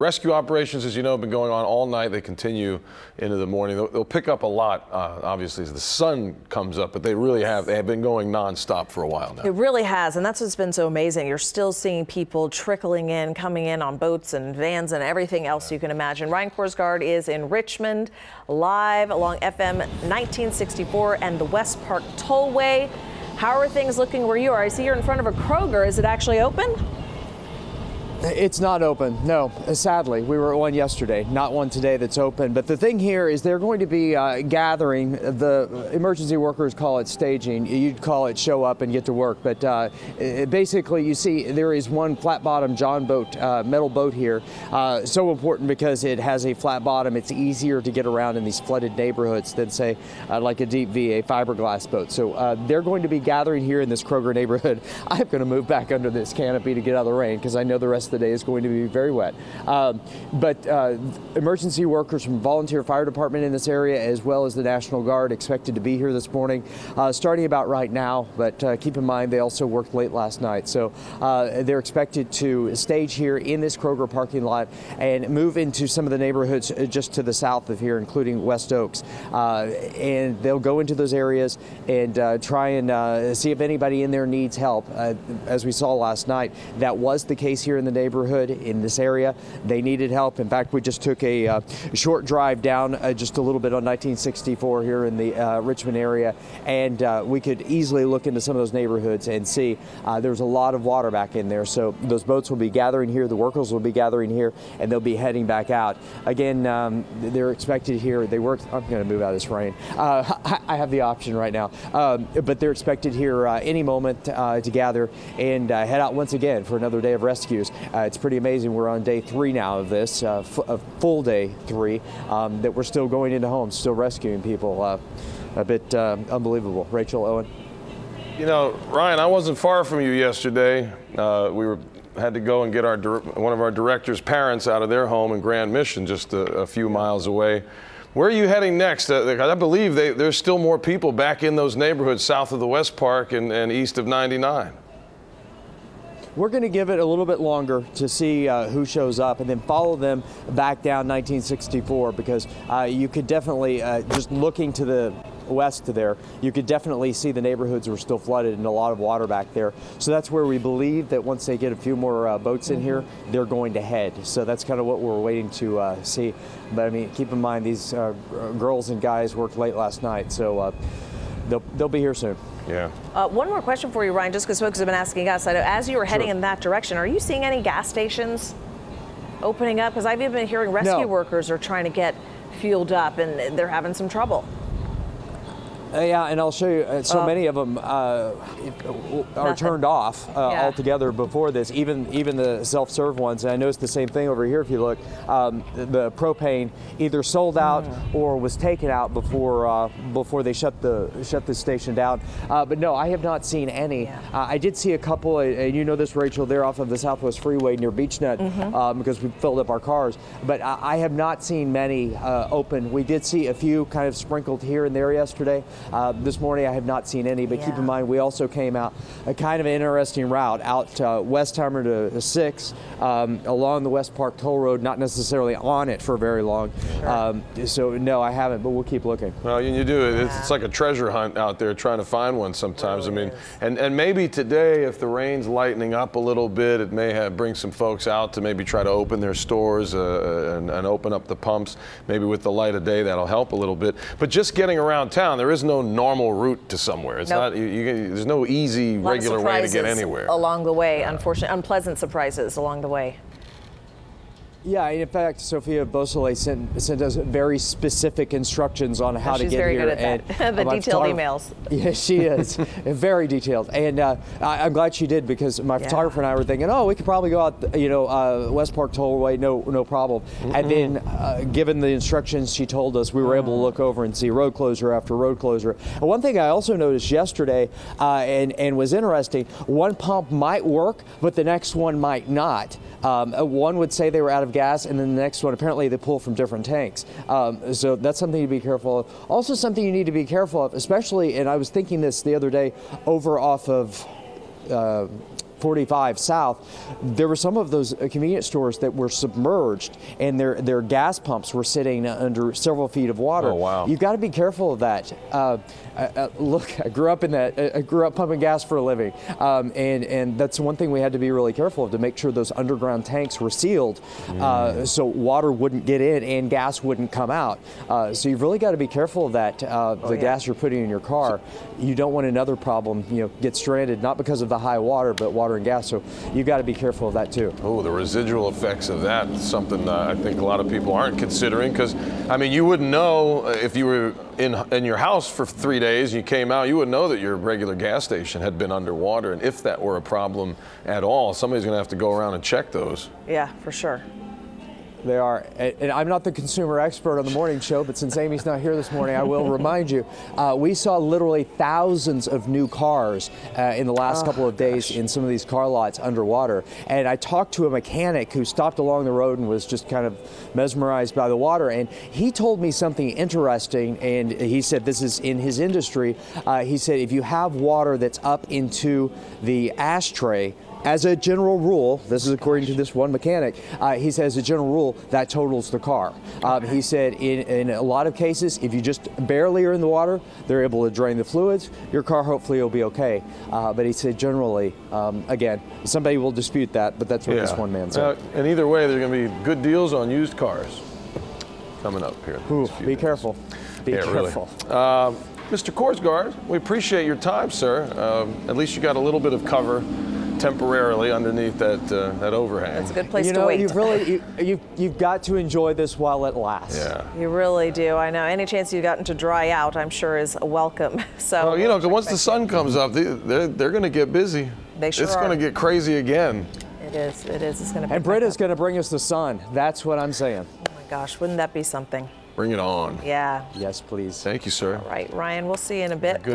Rescue operations, as you know, have been going on all night. They continue into the morning. They'll pick up a lot, obviously, as the sun comes up, but they have been going nonstop for a while now. It really has, and that's what's been so amazing. You're still seeing people trickling in, coming in on boats and vans and everything else you can imagine. Ryan Korsgaard is in Richmond, live along FM 1964 and the Westpark Tollway. How are things looking where you are? I see you're in front of a Kroger. Is it actually open? It's not open, no, sadly. We were at one yesterday, not one today that's open. But the thing here is they're going to be gathering. The emergency workers call it staging. You'd call it show up and get to work. But basically, you see there is one flat-bottom John boat, metal boat here. So important because it has a flat bottom. It's easier to get around in these flooded neighborhoods than, say, like a deep V, a fiberglass boat. So they're going to be gathering here in this Kroger neighborhood. I'm going to move back under this canopy to get out of the rain because I know the rest of the day is going to be very wet. But emergency workers from volunteer fire department in this area, as well as the National Guard, expected to be here this morning, starting about right now. But keep in mind, they also worked late last night. So they're expected to stage here in this Kroger parking lot and move into some of the neighborhoods just to the south of here, including West Oaks. And they'll go into those areas and try and see if anybody in there needs help. As we saw last night, that was the case here in the neighborhood in this area. They needed help. In fact, we just took a short drive down just a little bit on 1964 here in the Richmond area, and we could easily look into some of those neighborhoods and see there's a lot of water back in there. So those boats will be gathering here, the workers will be gathering here, and they'll be heading back out. Again, they're expected here. I'm going to move out of this rain. I have the option right now, but they're expected here any moment to gather and head out once again for another day of rescues. It's pretty amazing. We're on day 3 now of this, a full day 3, that we're still going into homes, still rescuing people. A bit unbelievable. Rachel, Owen. You know, Ryan, I wasn't far from you yesterday. We had to go and get one of our director's parents out of their home in Grand Mission, just a few miles away. Where are you heading next? I believe there's still more people back in those neighborhoods south of the Westpark and east of 99. We're going to give it a little bit longer to see who shows up and then follow them back down 1964 because you could definitely, just looking to the west of there, you could definitely see the neighborhoods were still flooded and a lot of water back there. So that's where we believe that once they get a few more boats in here, they're going to head. So that's kind of what we're waiting to see. But I mean, keep in mind these girls and guys worked late last night, so they'll be here soon. Yeah. One more question for you, Ryan, just because folks have been asking us. I know as you were heading in that direction, are you seeing any gas stations opening up? Because I've even been hearing rescue workers are trying to get fueled up and they're having some trouble. Yeah, and I'll show you. So many of them are turned off altogether before this. Even the self-serve ones. And I noticed the same thing over here. If you look, the propane either sold out or was taken out before they shut the station down. But no, I have not seen any. I did see a couple, and you know this, Rachel. They're off of the Southwest Freeway near BeachNet because we filled up our cars. But I have not seen many open. We did see a few kind of sprinkled here and there yesterday. This morning I have not seen any, but keep in mind we also came out a kind of an interesting route out Westheimer to 6 along the Westpark Toll Road, not necessarily on it for very long. So no, I haven't, but we'll keep looking. Well, you do it. It's like a treasure hunt out there trying to find one sometimes. I mean, and maybe today if the rain's lightening up a little bit, it may bring some folks out to maybe try to open their stores and open up the pumps. Maybe with the light of day that'll help a little bit. But just getting around town, there is no normal route to somewhere. It's not. There's no easy, regular way to get anywhere. Along the way, unfortunately, unpleasant surprises along the way. Yeah, in fact, Sophia Beausoleil sent us very specific instructions on how to get here. She's very good at that. The detailed emails. Yes, she is. Very detailed. And I'm glad she did because my photographer and I were thinking, oh, we could probably go out, Westpark Tollway, no problem. And then given the instructions she told us, we were able to look over and see road closure after road closure. And one thing I also noticed yesterday and was interesting, one pump might work, but the next one might not. One would say they were out of gas, and then the next one, apparently they pull from different tanks. So that's something to be careful of. Also something you need to be careful of, especially, and I was thinking this the other day, over off of 45 south, there were some of those convenience stores that were submerged, and their gas pumps were sitting under several feet of water. Oh, wow. You've got to be careful of that. Look, I grew up in that. I grew up pumping gas for a living, and that's one thing we had to be really careful of, to make sure those underground tanks were sealed, so water wouldn't get in and gas wouldn't come out. So you've really got to be careful of that. The gas you're putting in your car, you don't want another problem, get stranded, not because of the high water, but water and gas. So you've got to be careful of that too. Oh, the residual effects of that is something I think a lot of people aren't considering, because I mean, you wouldn't know if you were in your house for 3 days and you came out, you wouldn't know that your regular gas station had been underwater, and if that were a problem at all, somebody's going to have to go around and check those. Yeah, for sure. They are, and I'm not the consumer expert on the morning show, but since Amy's not here this morning, I will remind you, we saw literally thousands of new cars in the last couple of days in some of these car lots underwater. And I talked to a mechanic who stopped along the road and was just kind of mesmerized by the water. And he told me something interesting, and he said this is in his industry. He said if you have water that's up into the ashtray, as a general rule, this is according to this one mechanic, he says as a general rule, that totals the car. He said in a lot of cases, if you just barely are in the water, they're able to drain the fluids, your car hopefully will be okay. But he said generally, again, somebody will dispute that, but that's what this one man said. And either way, there's going to be good deals on used cars coming up here. Ooh, be careful. Be careful. Really. Mr. Korsgaard, we appreciate your time, sir. At least you got a little bit of cover temporarily underneath that overhang. It's a good place to wait. You've got to enjoy this while it lasts. Yeah. You really do. I know. Any chance you've gotten to dry out, I'm sure, is welcome. So. Well, once the sun comes up, they're going to get busy. They sure It's are. going to get crazy again. It is. It is. It's going to. And Britta's going to bring us the sun. That's what I'm saying. Oh my gosh, wouldn't that be something? Bring it on. Yeah. Yes, please. Thank you, sir. All right, Ryan. We'll see you in a bit. Good.